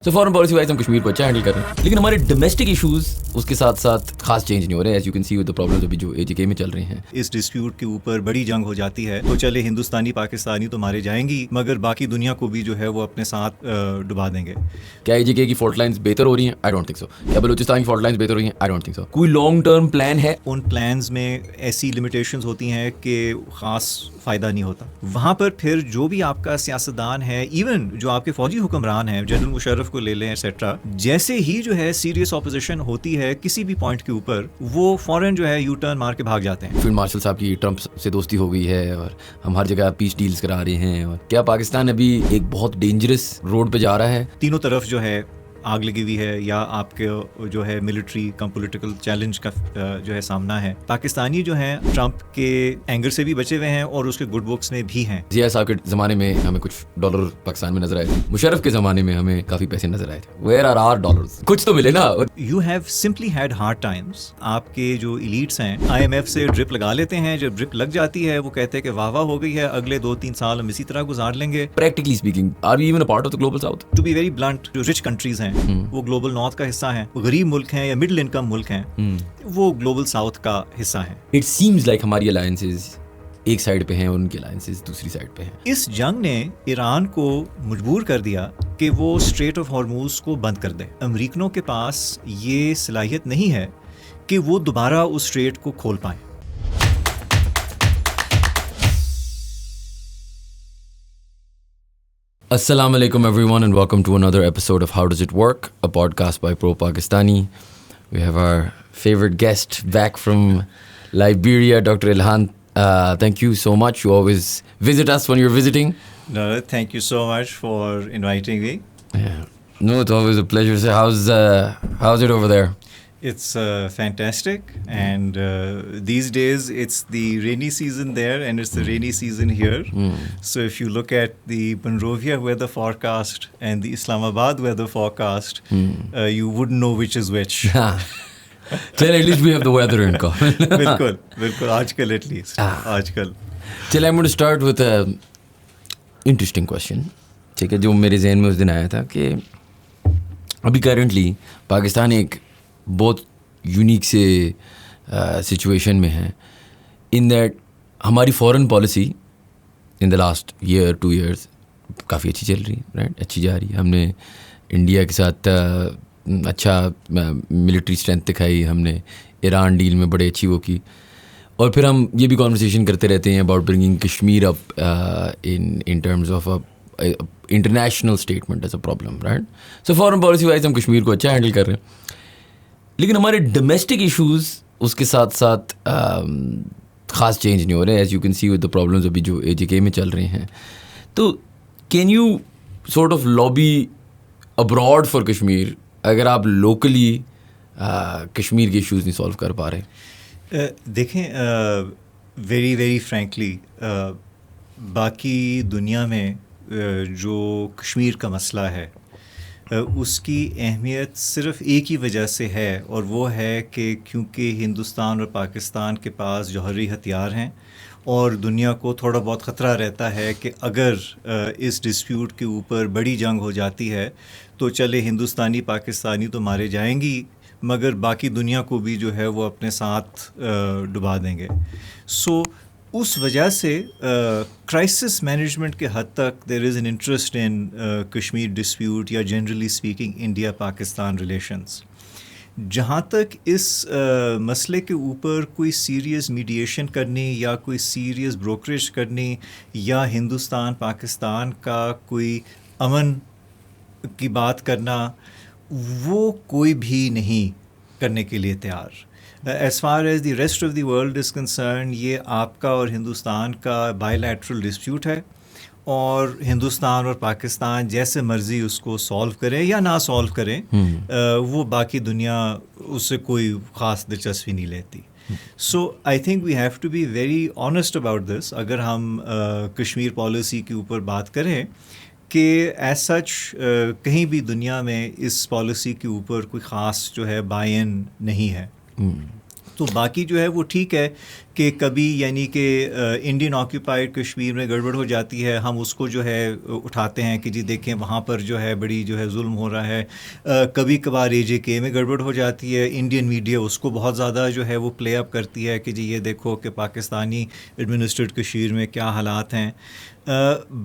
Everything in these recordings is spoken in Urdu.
تو فارن پالیسی وائز ہم کشمیر کو اچھا ہینڈل کر رہے ہیں، لیکن ہمارے ڈومیسٹک ایشوز اس کے ساتھ ساتھ خاص چینج نہیں ہو رہے. As you can see with the problems ابھی جو AJK میں چل رہی ہیں. اس ڈسپیوٹ کے اوپر بڑی جنگ ہو جاتی ہے تو چلے ہندوستانی پاکستانی تو مارے جائیں گی، مگر باقی دنیا کو بھی جو ہے وہ اپنے ساتھ ڈبا دیں گے. کیا AJK کی فالٹ لائنز بہتر ہو رہی ہیں؟ I don't think so. کیا بلوچستان کی فالٹ لائنز بہتر ہو رہی ہیں؟ I don't think so. کوئی لانگ ٹرم پلان ہے؟ ان پلانز میں ایسی لمیٹیشنز ہوتی ہیں کہ خاص فائدہ نہیں ہوتا. وہاں پر پھر جو بھی آپ کا سیاستدان ہے، ایون جو آپ کے فوجی حکمران ہیں، جنرل مشرف کو لے لیں ایٹسٹرا، جیسے ہی جو ہے سیریس اپوزیشن ہوتی ہے کسی بھی پوائنٹ کے اوپر، وہ فوراً جو ہے یو ٹرن مار کے بھاگ جاتے ہیں. فیلڈ مارشل صاحب کی ٹرمپ سے دوستی ہو گئی ہے اور ہم ہر جگہ پیس ڈیلز کرا رہے ہیں. اور کیا پاکستان ابھی ایک بہت ڈینجرس روڈ پہ جا رہا ہے؟ تینوں طرف جو ہے آگ لگی ہوئی ہے، یا آپ کے جو ہے ملٹری کم پولیٹیکل چیلنج کا جو ہے سامنا ہے. پاکستانی جو ہیں ٹرمپ کے اینگر سے بھی بچے ہوئے ہیں اور اس کے گڈ بکس میں بھی ہیں. ضیاء صاحب کے زمانے میں ہمیں کچھ ڈالر پاکستان میں نظر آئے تھے. مشرف کے زمانے میں ہمیں کافی پیسے نظر آئے تھے. Where are are dollars? کچھ تو ملے نا. You have simply had hard times. آپ کے جو ایلیٹس ہیں IMF سے ڈرپ لگا لیتے ہیں، جب ڈرپ لگ جاتی ہے وہ کہتے ہیں کہ واہ واہ ہو گئی ہے، اگلے 2-3 سال ہم اسی طرح گزار لیں گے. Practically speaking are we even a part of the Global South? To be very blunt, جو رچ کنٹریز ہیں وہ گلوبل نارتھ کا حصہ ہیں، غریب ملک ہیں یا مڈل انکم ملک ہیں وہ گلوبل ساؤتھ کا حصہ ہیں. اٹ سیمز لائک ہماری الائنسز ایک سائڈ پہ ہیں اور ان کی الائنسز دوسری سائڈ پہ ہیں. اس جنگ نے ایران کو مجبور کر دیا کہ وہ اسٹریٹ آف ہارموز کو بند کر دے. امریکنوں کے پاس یہ صلاحیت نہیں ہے کہ وہ دوبارہ اس اسٹریٹ کو کھول پائیں. Assalamu alaikum everyone and welcome to another episode of How Does It Work, a podcast by Pro Pakistani. We have our favorite guest back from Liberia, Dr. Ilhan. Thank you so much. You always visit us when you're visiting. No, thank you so much for inviting me. Yeah. No, it's always a pleasure. So how's it over there? It's fantastic, and these days it's the rainy season there and it's the rainy season here. So if you look at the Monrovia weather forecast and the Islamabad weather forecast, you wouldn't know which is which. Chal, at least we have the weather in common. بالکل آج کل at least آج کل. Chal, I'm going to start with a interesting question. ٹھیک ہے، جو میرے ذہن میں اس دن آیا تھا کہ ابھی کرنٹلی پاکستان ایک بہت یونیک سے سچویشن میں ہے، ان دیٹ ہماری foreign policy in the last year 2 years کافی اچھی چل رہی ہے، رائٹ، اچھی جا رہی ہے. ہم نے انڈیا کے ساتھ اچھا ملٹری اسٹرینتھ دکھائی، ہم نے ایران ڈیل میں بڑے اچھی وہ کی، اور پھر ہم یہ بھی کانورسیشن کرتے رہتے ہیں about bringing Kashmir up in terms of international statement as a problem, right. So foreign policy wise ہم کشمیر کو اچھا ہینڈل کر رہے ہیں، لیکن ہمارے ڈومیسٹک ایشوز اس کے ساتھ ساتھ خاص چینج نہیں ہو رہے. As you can see with the problems ابھی جو AJK میں چل رہے ہیں. تو can you sort of lobby abroad for Kashmir اگر آپ لوکلی کشمیر کے ایشوز نہیں سالو کر پا رہے؟ دیکھیں، ویری ویری فرینکلی باقی دنیا میں جو کشمیر کا مسئلہ ہے اس کی اہمیت صرف ایک ہی وجہ سے ہے، اور وہ ہے کہ کیونکہ ہندوستان اور پاکستان کے پاس جوہری ہتھیار ہیں، اور دنیا کو تھوڑا بہت خطرہ رہتا ہے کہ اگر اس ڈسپیوٹ کے اوپر بڑی جنگ ہو جاتی ہے تو چلے ہندوستانی پاکستانی تو مارے جائیں گی، مگر باقی دنیا کو بھی جو ہے وہ اپنے ساتھ ڈبا دیں گے. سو اس وجہ سے کرائسس مینجمنٹ کے حد تک there is an interest in Kashmir dispute, یا generally speaking India Pakistan relations. جہاں تک اس مسئلے کے اوپر کوئی سیریس میڈیشن کرنی یا کوئی سیریس بروکریج کرنی یا ہندوستان پاکستان کا کوئی امن کی بات کرنا، وہ کوئی بھی نہیں کرنے کے لیے تیار. As far as the rest of the world is concern, یہ آپ کا اور ہندوستان کا بائی لیٹرل ڈسپیوٹ ہے، اور ہندوستان اور پاکستان جیسے مرضی اس کو سالو کریں یا نہ سالو کریں، وہ باقی دنیا اس سے کوئی خاص دلچسپی نہیں لیتی. So I think we have to be very honest about this. اگر ہم کشمیر پالیسی کے اوپر بات کریں کہ ایز سچ کہیں بھی دنیا میں اس پالیسی کے اوپر کوئی خاص جو ہے بائی ان نہیں ہے. تو باقی جو ہے وہ ٹھیک ہے کہ کبھی یعنی کہ انڈین آکیوپائڈ کشمیر میں گڑبڑ ہو جاتی ہے، ہم اس کو جو ہے اٹھاتے ہیں کہ جی دیکھیں وہاں پر جو ہے بڑی جو ہے ظلم ہو رہا ہے. کبھی کبھار AJK میں گڑبڑ ہو جاتی ہے، انڈین میڈیا اس کو بہت زیادہ جو ہے وہ پلے اپ کرتی ہے کہ جی یہ دیکھو کہ پاکستانی ایڈمنسٹریڈ کشمیر میں کیا حالات ہیں.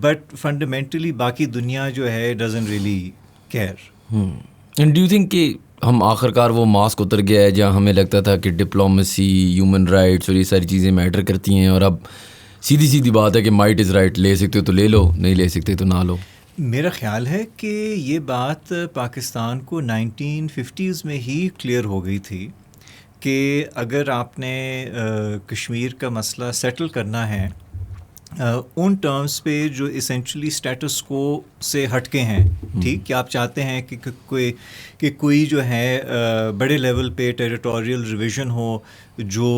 بٹ فنڈامنٹلی باقی دنیا جو ہے doesn't really care. And do you think کہ ہم آخر کار وہ ماسک اتر گیا ہے جہاں ہمیں لگتا تھا کہ ڈپلومسی، ہیومن رائٹس اور یہ ساری چیزیں میٹر کرتی ہیں، اور اب سیدھی بات ہے کہ مائٹ از رائٹ، لے سکتے ہو تو لے لو، نہیں لے سکتے تو نہ لو؟ میرا خیال ہے کہ یہ بات پاکستان کو 1950s میں ہی کلیئر ہو گئی تھی کہ اگر آپ نے کشمیر کا مسئلہ سیٹل کرنا ہے ان ٹرمز پہ جو اسینشلی اسٹیٹس کو سے ہٹ کے ہیں، ٹھیک، کہ آپ چاہتے ہیں کہ کوئی جو ہے بڑے لیول پہ ٹیریٹوریل ریویژن ہو جو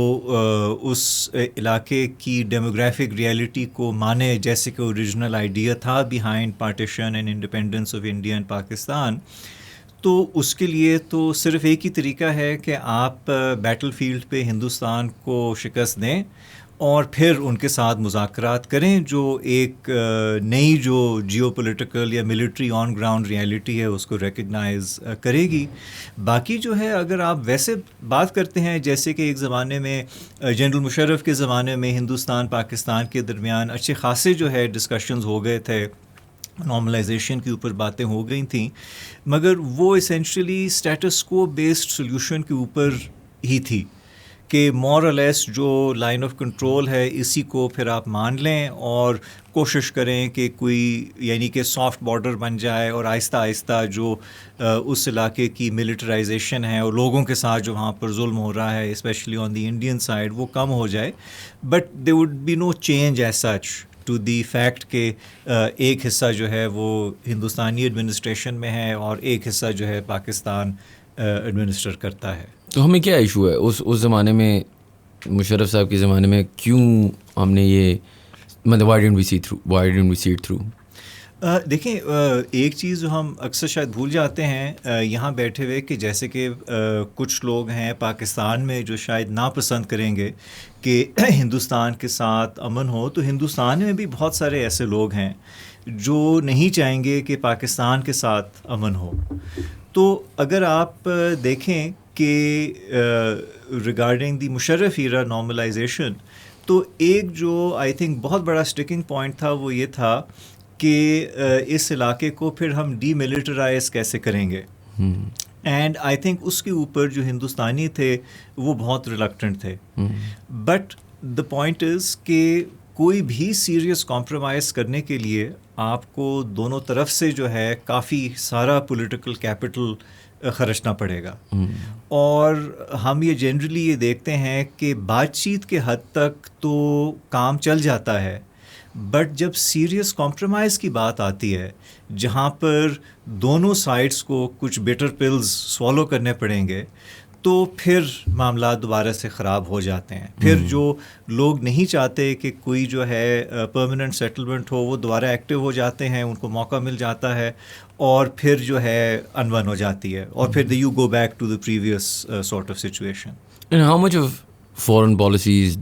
اس علاقے کی ڈیموگرافک ریئلٹی کو مانے، جیسے کہ اوریجنل آئیڈیا تھا behind partition and independence of India and Pakistan. تو اس کے لیے تو صرف ایک ہی طریقہ ہے کہ آپ بیٹل فیلڈ پہ ہندوستان کو شکست دیں اور پھر ان کے ساتھ مذاکرات کریں جو ایک نئی جو جیو پولیٹیکل یا ملٹری آن گراؤنڈ ریئلٹی ہے اس کو ریکگنائز کرے گی. باقی جو ہے اگر آپ ویسے بات کرتے ہیں جیسے کہ ایک زمانے میں جنرل مشرف کے زمانے میں ہندوستان پاکستان کے درمیان اچھے خاصے جو ہے ڈسکشنز ہو گئے تھے، نارملائزیشن کے اوپر باتیں ہو گئی تھیں، مگر وہ اسینشلی اسٹیٹس کو بیسڈ سولوشن کے اوپر ہی تھی کہ مور اور لیس جو لائن آف کنٹرول ہے اسی کو پھر آپ مان لیں اور کوشش کریں کہ کوئی یعنی کہ سافٹ بارڈر بن جائے اور آہستہ آہستہ جو اس علاقے کی ملٹرائزیشن ہے اور لوگوں کے ساتھ جو وہاں پر ظلم ہو رہا ہے specially on the Indian side وہ کم ہو جائے. But there would be no change as such to the fact کہ ایک حصہ جو ہے وہ ہندوستانی ایڈمنسٹریشن میں ہے اور ایک حصہ جو ہے پاکستان ایڈمنسٹر کرتا ہے. تو ہمیں کیا ایشو ہے اس زمانے میں، مشرف صاحب کے زمانے میں کیوں ہم نے یہ مطلب why don't we see it through? دیکھیں ایک چیز جو ہم اکثر شاید بھول جاتے ہیں یہاں بیٹھے ہوئے کہ جیسے کہ کچھ لوگ ہیں پاکستان میں جو شاید ناپسند کریں گے کہ ہندوستان کے ساتھ امن ہو، تو ہندوستان میں بھی بہت سارے ایسے لوگ ہیں جو نہیں چاہیں گے کہ پاکستان کے ساتھ امن ہو. تو اگر آپ دیکھیں کہ regarding the Musharraf era normalisation, تو ایک جو آئی تھنک بہت بڑا اسٹکنگ پوائنٹ تھا وہ یہ تھا کہ اس علاقے کو پھر ہم ڈی ملٹرائز کیسے کریں گے. اینڈ آئی تھنک اس کے اوپر جو ہندوستانی تھے وہ بہت ریلکٹنٹ تھے. بٹ دا پوائنٹ از کہ کوئی بھی سیریس کمپرومائز کرنے کے لیے آپ کو دونوں طرف سے جو ہے کافی سارا پولیٹیکل کیپٹل خرچنا پڑے گا. اور ہم یہ جنرلی یہ دیکھتے ہیں کہ بات چیت کے حد تک تو کام چل جاتا ہے، بٹ جب سیریس کمپرومائز کی بات آتی ہے جہاں پر دونوں سائڈز کو کچھ بیٹر پلز سوالو کرنے پڑیں گے تو پھر معاملات دوبارہ سے خراب ہو جاتے ہیں. پھر جو لوگ نہیں چاہتے کہ کوئی جو ہے پرماننٹ سیٹلمنٹ ہو وہ دوبارہ ایکٹیو ہو جاتے ہیں، ان کو موقع مل جاتا ہے اور پھر جو ہے انون ہو جاتی ہے اور پھر you go back to the previous sort of situation. And how much of foreign policy is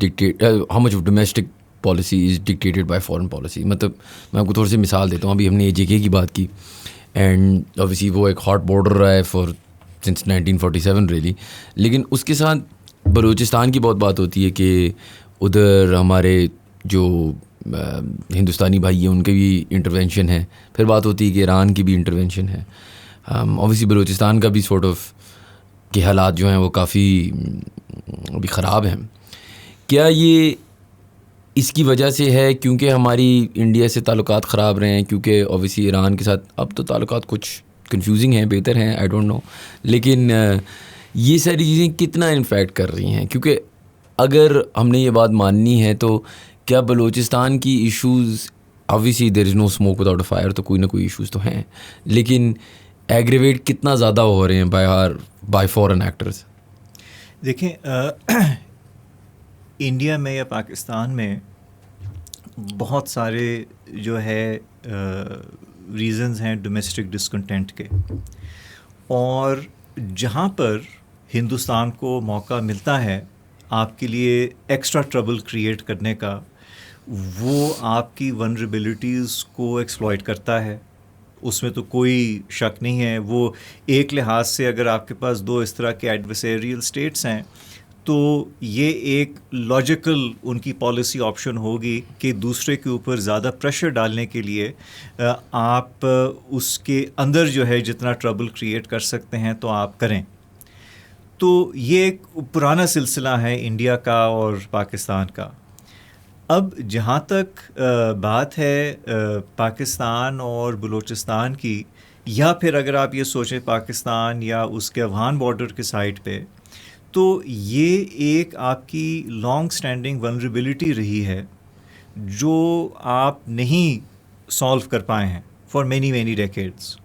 how much of domestic policy is dictated by foreign policy؟ مطلب میں آپ کو تھوڑی سی مثال دیتا ہوں. ابھی ہم نے AJK کی بات کی اینڈ obviously وہ ایک ہاٹ بارڈر رہا ہے فار since 1947 really، لیکن اس کے ساتھ بلوچستان کی بہت بات ہوتی ہے کہ ادھر ہمارے جو ہندوستانی بھائی ہیں ان کے بھی انٹرونشن ہے. پھر بات ہوتی ہے کہ ایران کی بھی انٹرونشن ہے. obviously بلوچستان کا بھی سارٹ آف کے حالات جو ہیں وہ کافی ابھی خراب ہیں. کیا یہ اس کی وجہ سے ہے کیونکہ ہماری انڈیا سے تعلقات خراب رہے ہیں؟ کیونکہ obviously ایران کے ساتھ اب تو تعلقات کچھ کنفیوزنگ ہیں، بہتر ہیں، آئی ڈونٹ نو، لیکن یہ ساری چیزیں کتنا انفیکٹ کر رہی ہیں؟ کیونکہ اگر ہم نے یہ بات ماننی ہے تو کیا بلوچستان کی issues obviously there is no smoke without a fire، تو کوئی نہ کوئی ایشوز تو ہیں، لیکن ایگریویٹ کتنا زیادہ ہو رہے ہیں بائی فورن ایکٹرز؟ دیکھیں انڈیا میں یا پاکستان میں بہت سارے جو ہے ریزنز ہیں ڈومیسٹک ڈسکنٹینٹ کے، اور جہاں پر ہندوستان کو موقع ملتا ہے آپ کے لیے ایکسٹرا ٹربل کریٹ کرنے کا، وہ آپ کی ونریبلٹیز کو ایکسپلائٹ کرتا ہے. اس میں تو کوئی شک نہیں ہے. وہ ایک لحاظ سے اگر آپ کے پاس دو اس طرح کے ایڈورسیریل اسٹیٹس ہیں تو یہ ایک لاجیکل ان کی پالیسی آپشن ہوگی کہ دوسرے کے اوپر زیادہ پریشر ڈالنے کے لیے آپ اس کے اندر جو ہے جتنا ٹربل کریٹ کر سکتے ہیں تو آپ کریں. تو یہ ایک پرانا سلسلہ ہے انڈیا کا اور پاکستان کا. اب جہاں تک بات ہے پاکستان اور بلوچستان کی، یا پھر اگر آپ یہ سوچیں پاکستان یا اس کے افغان بارڈر کے سائڈ پہ، تو یہ ایک آپ کی لانگ سٹینڈنگ ونریبلٹی رہی ہے جو آپ نہیں سالو کر پائے ہیں فار مینی ڈیکیڈس،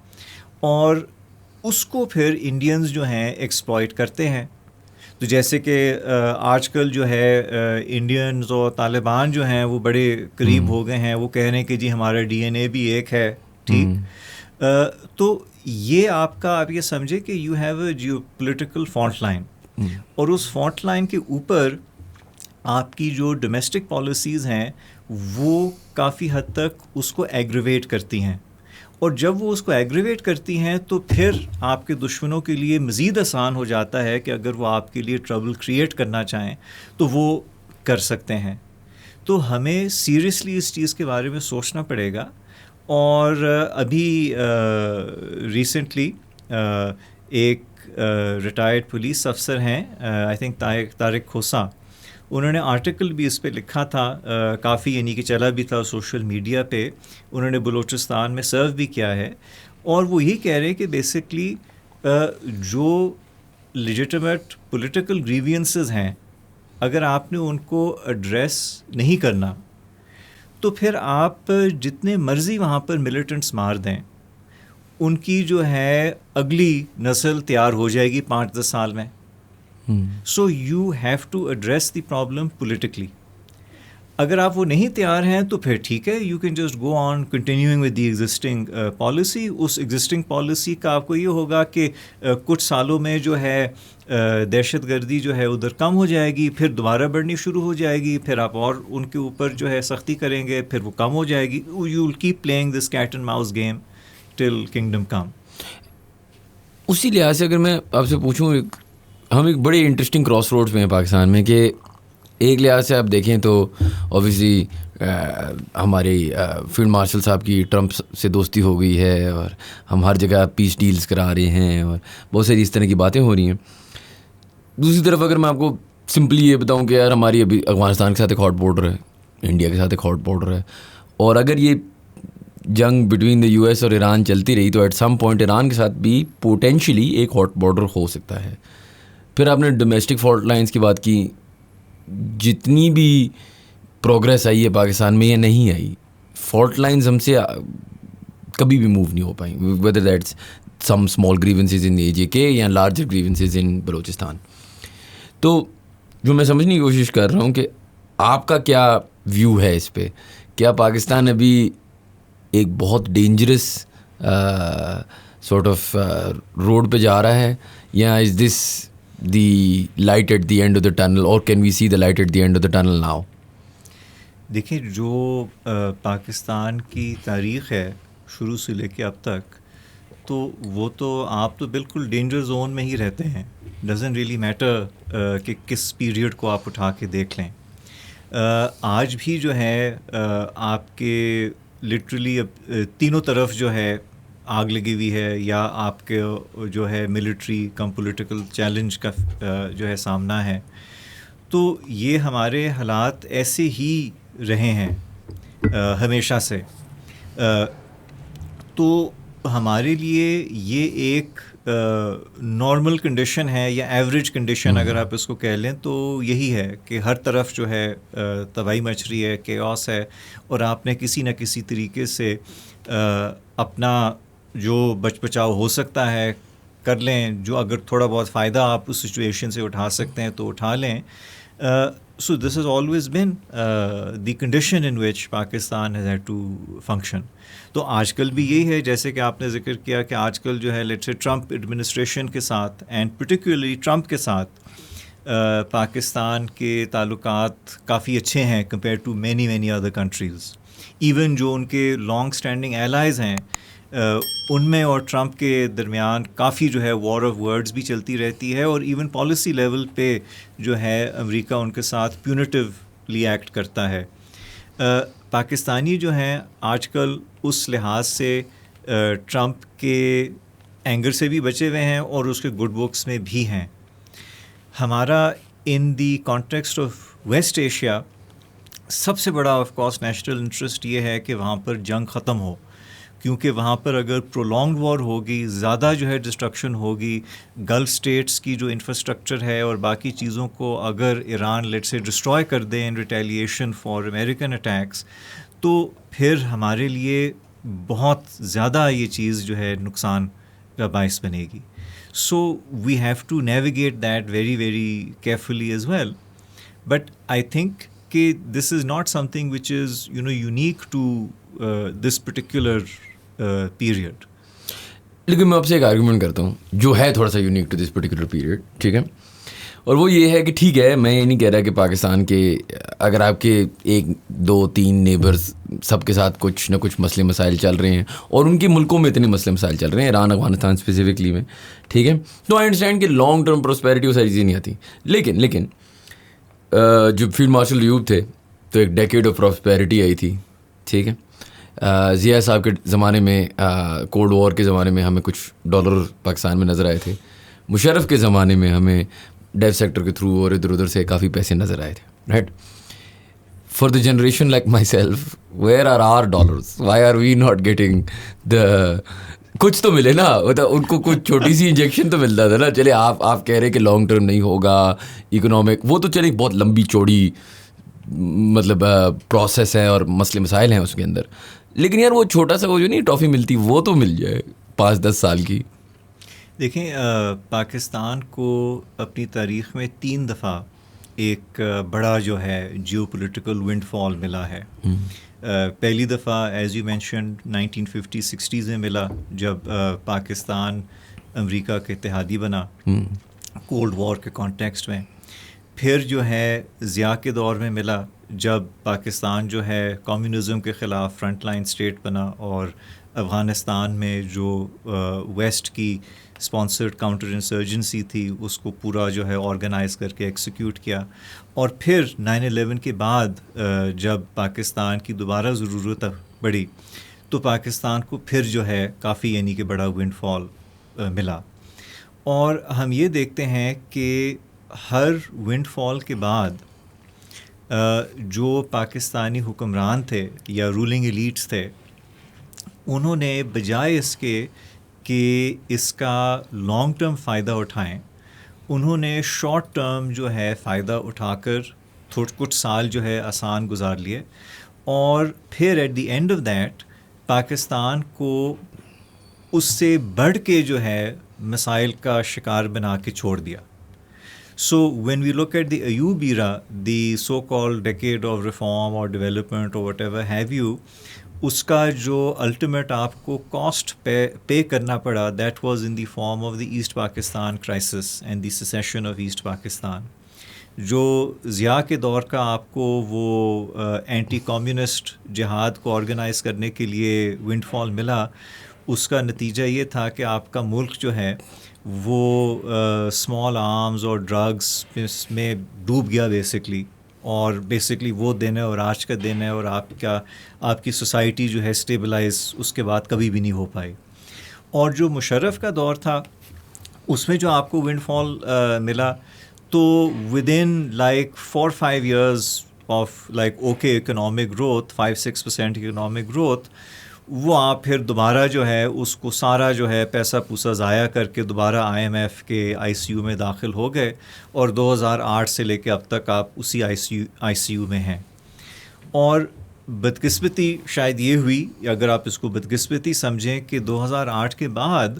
اور اس کو پھر انڈینز جو ہیں ایکسپلائٹ کرتے ہیں. تو جیسے کہ آج کل جو ہے انڈینز اور طالبان جو ہیں وہ بڑے قریب ہو گئے ہیں. وہ کہہ رہے ہیں کہ جی ہمارا ڈی این اے بھی ایک ہے. ٹھیک، تو یہ آپ یہ سمجھے کہ you have a geopolitical fault line, اور اس فالٹ لائن کے اوپر آپ کی جو ڈومیسٹک پالیسیز ہیں وہ کافی حد تک اس کو ایگریویٹ کرتی ہیں. اور جب وہ اس کو ایگریویٹ کرتی ہیں تو پھر آپ کے دشمنوں کے لیے مزید آسان ہو جاتا ہے کہ اگر وہ آپ کے لیے ٹربل کریٹ کرنا چاہیں تو وہ کر سکتے ہیں. تو ہمیں سیریسلی اس چیز کے بارے میں سوچنا پڑے گا. اور ابھی ریسنٹلی ایک ریٹائرڈ پولیس افسر ہیں، آئی تھنک طارق کھوسا، انہوں نے آرٹیکل بھی اس پہ لکھا تھا، کافی یعنی کہ چلا بھی تھا سوشل میڈیا پہ. انہوں نے بلوچستان میں سرو بھی کیا ہے، اور وہ یہی کہہ رہے ہیں کہ بیسکلی جو لیجیٹمیٹ پولیٹیکل گریوینسز ہیں، اگر آپ نے ان کو ایڈریس نہیں کرنا تو پھر آپ جتنے مرضی وہاں پر ملیٹنٹس مار دیں، ان کی جو ہے اگلی نسل تیار ہو جائے گی 5-10 سال میں. So you have to address the problem politically. اگر آپ وہ نہیں تیار ہیں تو پھر ٹھیک ہے، you can just go on continuing with the existing policy. اس ایگزسٹنگ پالیسی کا آپ کو یہ ہوگا کہ کچھ سالوں میں جو ہے دہشت گردی جو ہے ادھر کم ہو جائے گی، پھر دوبارہ بڑھنی شروع ہو جائے گی، پھر آپ اور ان کے اوپر جو ہے سختی کریں گے، پھر وہ کم ہو جائے گی. You will keep playing this cat and mouse game till kingdom come. اسی لحاظ سے اگر میں آپ سے پوچھوں، ہم ایک بڑے انٹرسٹنگ کراس روڈز میں ہیں پاکستان میں، کہ ایک لحاظ سے آپ دیکھیں تو اوبیسلی ہمارے فیلڈ مارشل صاحب کی ٹرمپ سے دوستی ہو گئی ہے، اور ہم ہر جگہ پیس ڈیلز کرا رہے ہیں، اور بہت ساری اس طرح کی باتیں ہو رہی ہیں. دوسری طرف اگر میں آپ کو سمپلی یہ بتاؤں کہ یار ہماری ابھی افغانستان کے ساتھ ایک ہاٹ بارڈر ہے، انڈیا کے ساتھ ایک ہاٹ بارڈر ہے، اور اگر یہ جنگ بٹوین دا یو ایس اور ایران چلتی رہی تو ایٹ سم پوائنٹ ایران کے ساتھ بھی پوٹینشلی ایک ہاٹ بارڈر ہو سکتا ہے. پھر آپ نے ڈومیسٹک فالٹ لائنس کی بات کی، جتنی بھی پروگریس آئی ہے پاکستان میں یا نہیں آئی، فالٹ لائنز ہم سے کبھی بھی موو نہیں ہو پائیں، whether that's some small grievances in A J K یا لارجر گریونسز ان بلوچستان. تو جو میں سمجھنے کی کوشش کر رہا ہوں کہ آپ کا کیا ویو ہے اس پہ، کیا پاکستان ابھی ایک بہت ڈینجرس سارٹ آف روڈ پہ جا رہا ہے، یا is this the light at the end of the tunnel, اور can we see the light at the end of the tunnel now? دیکھیں، جو پاکستان کی تاریخ ہے شروع سے لے کے اب تک، تو وہ تو آپ تو بالکل ڈینجر زون میں ہی رہتے ہیں. ڈزنٹ ریئلی میٹر کہ کس پیریڈ کو آپ اٹھا کے دیکھ لیں. آج بھی جو ہے آپ کے لٹرلی تینوں طرف جو ہے آگ لگی ہوئی ہے، یا آپ کے جو ہے ملٹری کم پولیٹیکل چیلنج کا جو ہے سامنا ہے. تو یہ ہمارے حالات ایسے ہی رہے ہیں ہمیشہ سے. تو ہمارے لیے یہ ایک نارمل کنڈیشن ہے، یا ایوریج کنڈیشن اگر آپ اس کو کہہ لیں تو یہی ہے کہ ہر طرف جو ہے تباہی مچ رہی ہے، کیوس ہے، اور آپ نے کسی نہ کسی طریقے سے اپنا جو بچ بچاؤ ہو سکتا ہے کر لیں. جو اگر تھوڑا بہت فائدہ آپ اس سچویشن سے اٹھا سکتے ہیں تو اٹھا لیں. So this has always been the condition in which Pakistan has had to function. تو آج کل بھی یہی ہے، جیسے کہ آپ نے ذکر کیا کہ آج کل جو ہے لیٹس سے ٹرمپ ایڈمنسٹریشن کے ساتھ، اینڈ پرٹیکولرلی ٹرمپ کے ساتھ پاکستان کے تعلقات کافی اچھے ہیں compare to many other countries. Even جو ان کے لانگ اسٹینڈنگ ایلائز ہیں ان میں اور ٹرمپ کے درمیان کافی جو ہے وار آف ورڈز بھی چلتی رہتی ہے, اور ایون پالیسی لیول پہ جو ہے امریکہ ان کے ساتھ پیونیٹیولی ایکٹ کرتا ہے. پاکستانی جو ہیں آج کل اس لحاظ سے ٹرمپ کے اینگر سے بھی بچے ہوئے ہیں اور اس کے گڈ بکس میں بھی ہیں. ہمارا in the context of West Asia سب سے بڑا آف کورس نیشنل انٹرسٹ یہ ہے کہ وہاں پر جنگ ختم ہو, کیونکہ وہاں پر اگر پرولونگڈ وار ہوگی, زیادہ جو ہے ڈسٹرکشن ہوگی, گلف اسٹیٹس کی جو انفراسٹرکچر ہے اور باقی چیزوں کو اگر ایران لیٹ سے ڈسٹروائے کر دیں ان ریٹیلیشن فار امریکن اٹیکس, تو پھر ہمارے لیے بہت زیادہ یہ چیز جو ہے نقصان کا باعث بنے گی. So we have to navigate that very carefully as well. But I think کہ this is not something which is unique to this particular period. لیکن میں آپ سے ایک آرگیومنٹ کرتا ہوں جو ہے تھوڑا سا unique to this particular period, ٹھیک ہے, اور وہ یہ ہے کہ ٹھیک ہے میں یہ نہیں کہہ رہا کہ پاکستان کے اگر آپ کے 1 2 3 نیبرز سب کے ساتھ کچھ نہ کچھ مسئلے مسائل چل رہے ہیں اور ان کے ملکوں میں اتنے مسئلے مسائل چل رہے ہیں, ایران افغانستان اسپیسیفکلی میں, ٹھیک ہے, تو آئی انڈرسٹینڈ کہ لانگ ٹرم پراسپیرٹی وہ ساری چیزیں نہیں آتی. لیکن جو فیلڈ مارشل ایوب تھے تو ایک ڈیکیڈ آف پراسپیرٹی آئی تھی, ٹھیک ہے. ضیاء صاحب کے زمانے میں کولڈ وار کے زمانے میں ہمیں کچھ ڈالر پاکستان میں نظر آئے تھے. مشرف کے زمانے میں ہمیں ڈیو سیکٹر کے تھرو اور ادھر ادھر سے کافی پیسے نظر آئے تھے, right. For the generation like myself, where are are dollars, why are we not getting the, کچھ تو ملے نا, مطلب ان کو کچھ چھوٹی سی انجیکشن تو ملتا تھا نا. چلے آپ کہہ رہے کہ لانگ ٹرم نہیں ہوگا اکنامک, وہ تو چلے بہت لمبی چوڑی مطلب پروسیس ہے اور مسئلے مسائل ہیں اس کے اندر, لیکن یار وہ چھوٹا سا وہ جو نہیں ٹرافی ملتی وہ تو مل جائے 5-10 سال کی. دیکھیں پاکستان کو اپنی تاریخ میں 3 دفعہ ایک بڑا جو ہے جیو پولیٹیکل ونڈ فال ملا ہے. پہلی دفعہ ایز یو مینشنڈ 1950-60s میں ملا جب پاکستان امریکہ کے اتحادی بنا کولڈ وار کے کانٹیکسٹ میں. پھر جو ہے ضیاء کے دور میں ملا جب پاکستان جو ہے کمیونزم کے خلاف فرنٹ لائن اسٹیٹ بنا اور افغانستان میں جو ویسٹ کی اسپانسرڈ کاؤنٹر انسرجنسی تھی اس کو پورا جو ہے آرگنائز کر کے ایکسیکیوٹ کیا. اور پھر 9/11 کے بعد جب پاکستان کی دوبارہ ضرورت پڑی تو پاکستان کو پھر جو ہے کافی یعنی کہ بڑا ونڈ فال ملا. اور ہم یہ دیکھتے ہیں کہ ہر ونڈ فال کے بعد جو پاکستانی حکمران تھے یا رولنگ ایلیٹس تھے انہوں نے بجائے اس کے کہ اس کا لانگ ٹرم فائدہ اٹھائیں, انہوں نے شارٹ ٹرم جو ہے فائدہ اٹھا کر کچھ سال جو ہے آسان گزار لیے, اور پھر at the end of that Pakistan کو اس سے بڑھ کے جو ہے مسائل کا شکار بنا کے چھوڑ دیا. So when we look at the Ayub era, the so-called decade of reform or development or whatever have you, اس کا جو ultimate آپ کو cost pay کرنا پڑا that was in the form of the East Pakistan crisis and the secession of East Pakistan. جو ضیاء کے دور کا آپ کو وہ اینٹی کمیونسٹ جہاد کو آرگنائز کرنے کے لیے ونڈ فال ملا, اس کا نتیجہ یہ تھا کہ آپ کا ملک جو ہے وہ اسمال آرمز اور ڈرگس میں ڈوب گیا بیسکلی, اور بیسکلی وہ دن ہے اور آج کا دن ہے, اور آپ کی سوسائٹی جو ہے اسٹیبلائز اس کے بعد کبھی بھی نہیں ہو پائی. اور جو مشرف کا دور تھا اس میں جو آپ کو ونڈ فال ملا تو with in like 4-5 years of like okay economic growth 5-6% economic growth, وہ آپ پھر دوبارہ جو ہے اس کو سارا جو ہے پیسہ پوسا ضائع کر کے دوبارہ IMF کے ICU میں داخل ہو گئے, اور 2008 سے لے کے اب تک آپ اسی ICU میں ہیں. اور بدقسمتی شاید یہ ہوئی, اگر آپ اس کو بدقسمتی سمجھیں, کہ 2008 کے بعد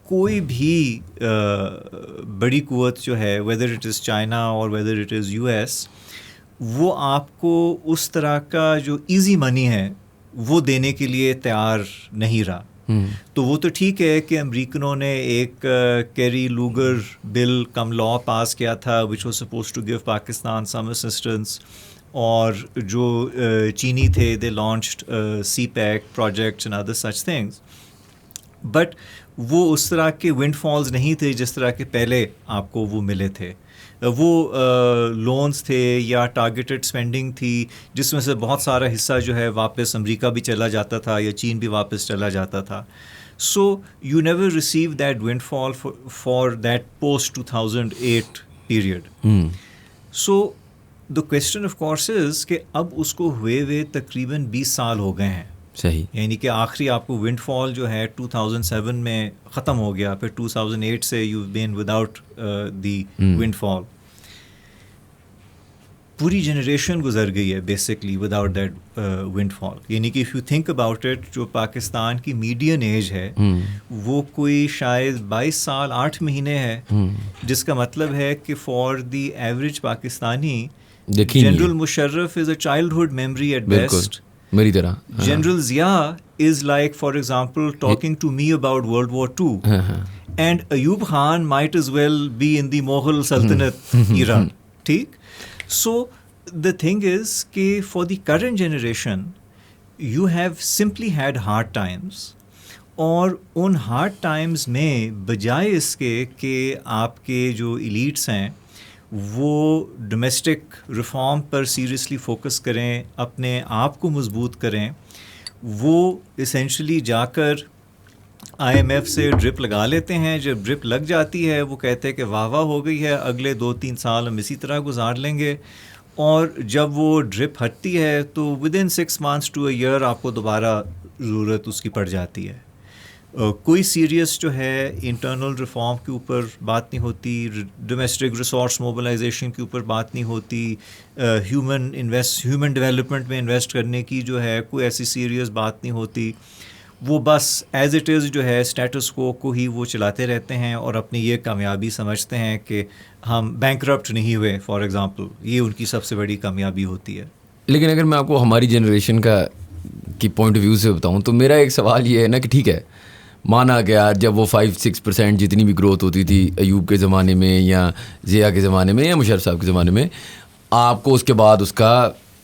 کوئی بھی بڑی قوت جو ہے whether it is China or whether it is US, وہ آپ کو اس طرح کا جو ایزی منی ہے وہ دینے کے لیے تیار نہیں رہا. تو وہ تو ٹھیک ہے کہ امریکنوں نے ایک کیری لوگر بل کم لا پاس کیا تھا which was supposed to give Pakistan some assistance, اور جو چینی تھے they launched CPEC projects and other such things, but وہ اس طرح کے ونڈ فالز نہیں تھے جس طرح کے پہلے آپ کو وہ ملے تھے. وہ لونز تھے یا ٹارگیٹڈ اسپینڈنگ تھی جس میں سے بہت سارا حصہ جو ہے واپس امریکہ بھی چلا جاتا تھا یا چین بھی واپس چلا جاتا تھا. So you never receive that windfall for that post 2008 period. So the question of course is کہ اب اس کو ہوئے تقریباً 20 سال ہو گئے ہیں. صحیح. یعنی کہ آخری آپ کو ونڈ فال جو ہے 2007 میں ختم ہو گیا، پھر 2008 سے یو بین وداؤٹ دی ونڈ فال. پوری جنریشن گزر گئی ہے بیسکلی وداؤٹ دیٹ ونڈ فال. یعنی کہ if you think about it, جو پاکستان کی میڈین ایج ہے وہ کوئی شاید 22 سال 8 مہینے ہے، جس کا مطلب ہے کہ for the average Pakistani General Musharraf is a childhood memory at best. میری طرح General Zia is like, for example, talking to me about World War II. And Ayub Khan might as well be in the Mughal Sultanate era. ٹھیک. So the thing is کہ for the current generation you have simply had hard times. اور ان ہارڈ ٹائمز میں بجائے اس کے کہ آپ کے جو ایلیٹس ہیں وہ ڈومیسٹک ریفارم پر سیریسلی فوکس کریں، اپنے آپ کو مضبوط کریں، وہ اسینشلی جا کر آئی ایم ایف سے ڈرپ لگا لیتے ہیں. جب ڈرپ لگ جاتی ہے وہ کہتے ہیں کہ واہ واہ ہو گئی ہے، اگلے 2-3 سال ہم اسی طرح گزار لیں گے. اور جب وہ ڈرپ ہٹتی ہے تو ودن 6 months to a year آپ کو دوبارہ ضرورت اس کی پڑ جاتی ہے. کوئی سیریس جو ہے انٹرنل ریفارم کے اوپر بات نہیں ہوتی، ڈومیسٹک ریسورس موبلائزیشن کے اوپر بات نہیں ہوتی، ہیومن ڈیولپمنٹ میں انویسٹ کرنے کی جو ہے کوئی ایسی سیریس بات نہیں ہوتی. وہ بس ایز اٹ از جو ہے اسٹیٹس کو ہی وہ چلاتے رہتے ہیں اور اپنی یہ کامیابی سمجھتے ہیں کہ ہم بینکرپٹ نہیں ہوئے فار ایگزامپل. یہ ان کی سب سے بڑی کامیابی ہوتی ہے. لیکن اگر میں آپ کو ہماری جنریشن کی پوائنٹ آف ویو سے بتاؤں تو میرا ایک سوال یہ ہے نا کہ ٹھیک ہے، مانا گیا جب وہ 5-6% جتنی بھی گروتھ ہوتی تھی ایوب کے زمانے میں یا ضیاء کے زمانے میں یا مشرف صاحب کے زمانے میں، آپ کو اس کے بعد اس کا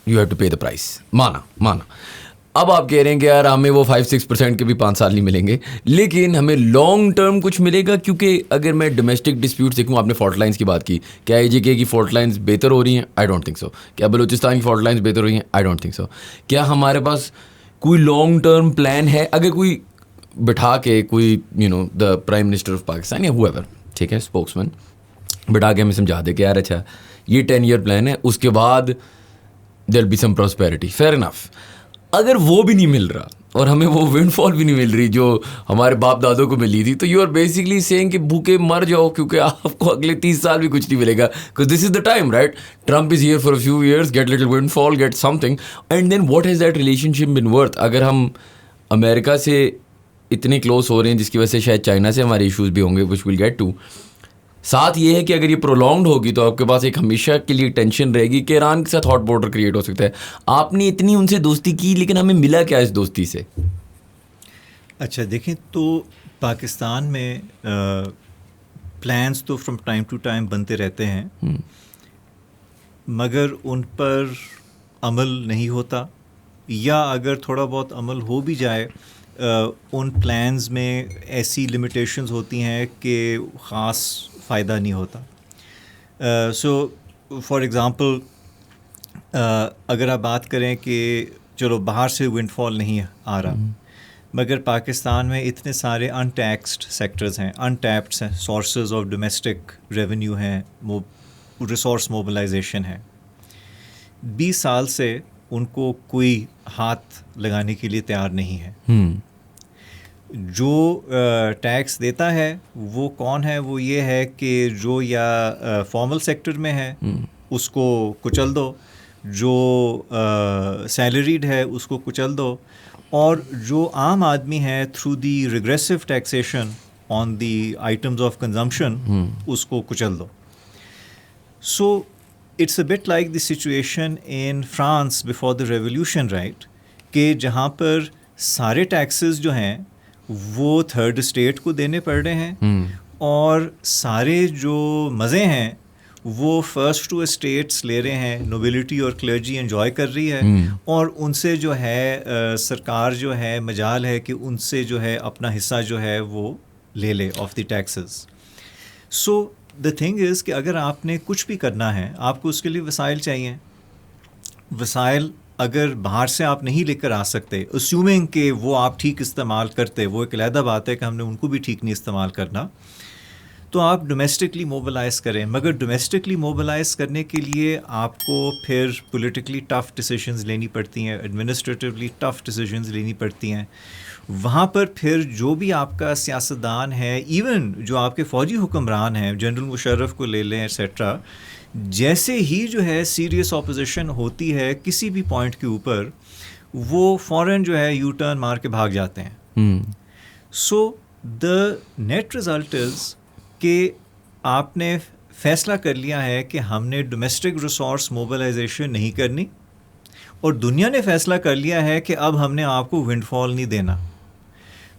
you have to pay the price. مانا اب آپ کہہ رہے ہیں کہ یار ہمیں وہ 5-6% کے بھی 5 سال نہیں ملیں گے، لیکن ہمیں لانگ ٹرم کچھ ملے گا. کیونکہ اگر میں ڈومیسٹک ڈسپیوٹ دیکھوں، آپ نے فالٹ لائنس کی بات کی، کیا اے جے کے کی فالٹ لائنس بہتر ہو رہی ہیں؟ I don't think so. کیا بلوچستان کی فالٹ لائنس بہتر ہو رہی ہیں؟ I don't think so. کیا ہمارے پاس کوئی لانگ ٹرم پلان ہے؟ اگر کوئی بٹھا کے کوئی the prime minister of Pakistan یا ہو ایور، ٹھیک ہے، اسپوکس مین بٹھا کے ہمیں سمجھا دے کہ یار اچھا یہ 10 year پلان ہے، اس کے بعد there will be some prosperity, fair enough. اگر وہ بھی نہیں مل رہا اور ہمیں وہ ونڈ فال بھی نہیں مل رہی جو ہمارے باپ دادوں کو ملی تھی، تو یو آر بیسکلی سیئنگ کہ بھوکے مر جاؤ، کیونکہ آپ کو اگلے 30 سال بھی کچھ نہیں ملے گا. Because this is the time, right? Trump is here for a few years, get little windfall, get something, and then what has that relationship been worth? اگر ہم امریکہ سے اتنے کلوز ہو رہے ہیں جس کی وجہ سے شاید چائنا سے ہمارے ایشوز بھی ہوں گے، وچ ول گیٹ ٹو. ساتھ یہ ہے کہ اگر یہ پرولونگڈ ہوگی تو آپ کے پاس ایک ہمیشہ کے لیے ٹینشن رہے گی کہ ایران کے ساتھ ہاٹ بارڈر کریٹ ہو سکتا ہے. آپ نے اتنی ان سے دوستی کی لیکن ہمیں ملا کیا اس دوستی سے؟ اچھا دیکھیں، تو پاکستان میں پلانس تو فرام ٹائم ٹو ٹائم بنتے رہتے ہیں، مگر ان پر عمل نہیں ہوتا، یا اگر تھوڑا بہت عمل ہو بھی جائے ان پلانز میں ایسی لمیٹیشنز ہوتی ہیں کہ خاص فائدہ نہیں ہوتا. سو فار ایگزامپل اگر آپ بات کریں کہ چلو باہر سے ونڈ فال نہیں آ رہا، مگر پاکستان میں اتنے سارے ان ٹیکسڈ سیکٹرز ہیں، untapped sources of domestic revenue ہیں، ریسورس موبلائزیشن ہے. 20 سال سے ان کو کوئی ہاتھ لگانے کے لیے تیار نہیں ہے. جو ٹیکس دیتا ہے وہ کون ہے؟ وہ یہ ہے کہ جو یا فارمل سیکٹر میں ہے اس کو کچل دو، جو سیلریڈ ہے اس کو کچل دو، اور جو عام آدمی ہے through the regressive taxation on the items of consumption اس کو کچل دو. So it's a bit like the situation in France before the revolution, right? کہ جہاں پر سارے ٹیکسز جو ہیں وہ تھرڈ اسٹیٹ کو دینے پڑ رہے ہیں، اور سارے جو مزے ہیں وہ فرسٹ ٹو اسٹیٹس لے رہے ہیں، نوبلٹی اور کلرجی انجوائے کر رہی ہے، اور ان سے جو ہے سرکار جو ہے مجال ہے کہ ان سے جو ہے اپنا حصہ جو ہے وہ لے lay of the taxes. So the thing is کہ اگر آپ نے کچھ بھی کرنا ہے آپ کو اس کے لیے وسائل چاہیے. وسائل اگر باہر سے آپ نہیں لے کر آ سکتے، اسیومنگ کہ وہ آپ ٹھیک استعمال کرتے، وہ ایک علیحدہ بات ہے کہ ہم نے ان کو بھی ٹھیک نہیں استعمال کرنا، تو آپ ڈومیسٹکلی موبلائز کریں. مگر ڈومیسٹکلی موبلائز کرنے کے لیے آپ کو پھر پولیٹیکلی ٹف ڈیسیژنز لینی پڑتی ہیں، ایڈمنسٹریٹولی ٹف ڈیسیژنز لینی پڑتی ہیں. وہاں پر پھر جو بھی آپ کا سیاستدان ہے، ایون جو آپ کے فوجی حکمران ہیں، جنرل مشرف کو لے لیں ایٹسیٹرا، جیسے ہی جو ہے سیریس اپوزیشن ہوتی ہے کسی بھی پوائنٹ کے اوپر، وہ فوراً جو ہے یو ٹرن مار کے بھاگ جاتے ہیں. سو دا نیٹ ریزلٹ از کہ آپ نے فیصلہ کر لیا ہے کہ ہم نے ڈومیسٹک ریسورس موبلائزیشن نہیں کرنی، اور دنیا نے فیصلہ کر لیا ہے کہ اب ہم نے آپ کو ونڈ فال نہیں دینا.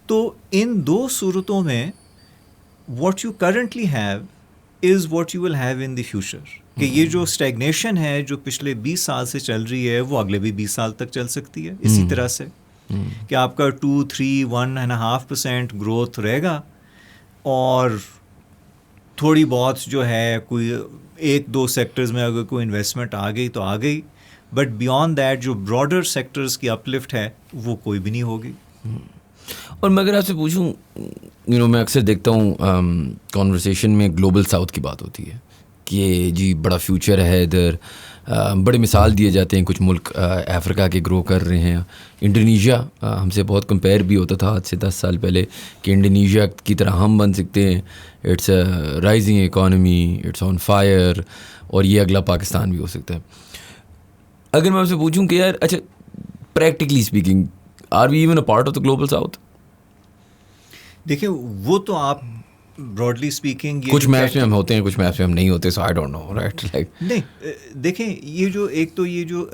تو ان دو صورتوں میں what you currently have is what you will have in the future. کہ یہ جو اسٹیگنیشن ہے جو پچھلے 20 سال سے چل رہی ہے وہ اگلے بھی 20 سال تک چل سکتی ہے اسی طرح سے، کہ آپ کا 2, 3, 1.5% گروتھ رہے گا، اور تھوڑی بہت جو ہے کوئی 1-2 سیکٹرز میں اگر کوئی انویسٹمنٹ آ گئی تو آ گئی، بٹ بیانڈ دیٹ جو براڈر سیکٹرز کی اپلفٹ ہے وہ کوئی بھی نہیں ہوگی. اور میں اگر آپ سے پوچھوں، میں اکثر دیکھتا ہوں کانورسیشن میں گلوبل ساؤتھ کی بات ہوتی ہے کہ جی بڑا فیوچر ہے ادھر، بڑے مثال دیے جاتے ہیں، کچھ ملک افریقہ کے گرو کر رہے ہیں. انڈونیشیا ہم سے بہت کمپیئر بھی ہوتا تھا آج سے 10 سال پہلے کہ انڈونیشیا کی طرح ہم بن سکتے ہیں، it's a rising economy, it's on fire, اور یہ اگلا پاکستان بھی ہو سکتا ہے. اگر میں آپ سے پوچھوں کہ یار اچھا practically speaking are we even a part of the Global South? دیکھیں وہ تو آپ براڈلی اسپیکنگ کچھ میپس میں ہم ہوتے ہیں، کچھ میپس میں ہم نہیں ہوتے، سو آئی ڈونٹ نو رائٹ. نہیں دیکھیں یہ جو ایک تو یہ جو